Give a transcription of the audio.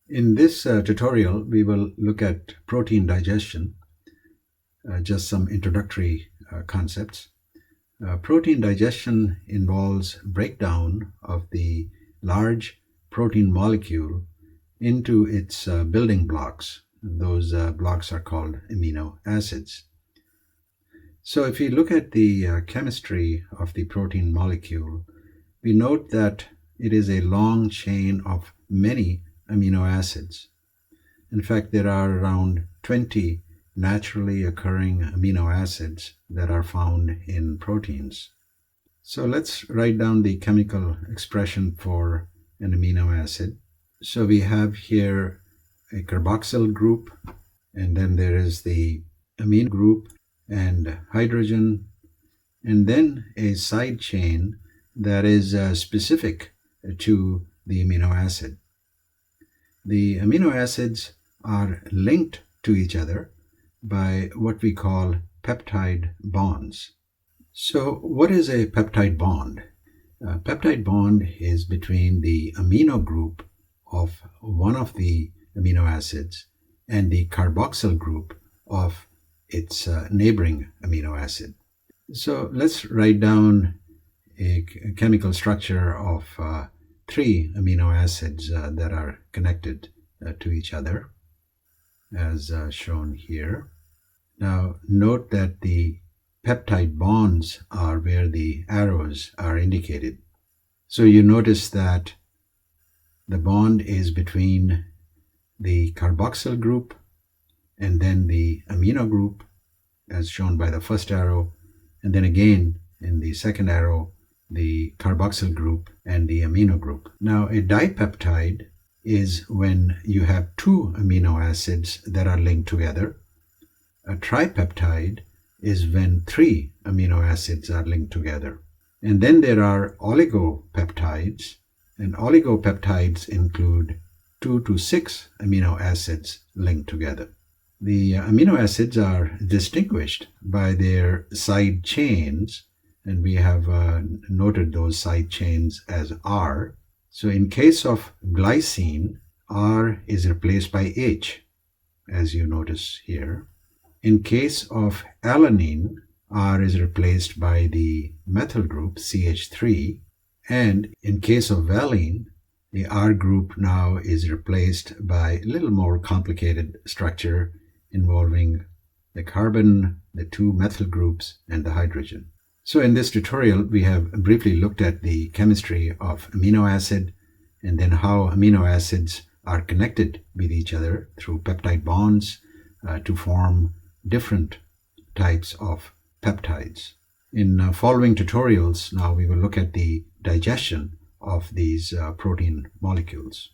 In this tutorial, we will look at protein digestion, just some introductory concepts. Protein digestion involves breakdown of the large protein molecule into its building blocks. Those blocks are called amino acids. So if you look at the chemistry of the protein molecule, we note that it is a long chain of many amino acids. In fact, there are around 20 naturally occurring amino acids that are found in proteins. So let's write down the chemical expression for an amino acid. So we have here a carboxyl group, and then there is the amine group and hydrogen, and then a side chain that is specific to the amino acid. The amino acids are linked to each other by what we call peptide bonds. So what is a peptide bond? A peptide bond is between the amino group of one of the amino acids and the carboxyl group of its neighboring amino acid. So let's write down a chemical structure of three amino acids that are connected to each other, as shown here. Now note that the peptide bonds are where the arrows are indicated. So you notice that the bond is between the carboxyl group and then the amino group, as shown by the first arrow, and then again in the second arrow, the carboxyl group and the amino group. Now, a dipeptide is when you have two amino acids that are linked together. A tripeptide is when three amino acids are linked together. And then there are oligopeptides, and oligopeptides include 2 to 6 amino acids linked together. The amino acids are distinguished by their side chains, and we have noted those side chains as R. So in case of glycine, R is replaced by H, as you notice here. In case of alanine, R is replaced by the methyl group CH3, and in case of valine, the R group now is replaced by a little more complicated structure involving the carbon, the two methyl groups, and the hydrogen. So in this tutorial, we have briefly looked at the chemistry of amino acid and then how amino acids are connected with each other through peptide bonds to form different types of peptides. In following tutorials, now we will look at the digestion of these protein molecules.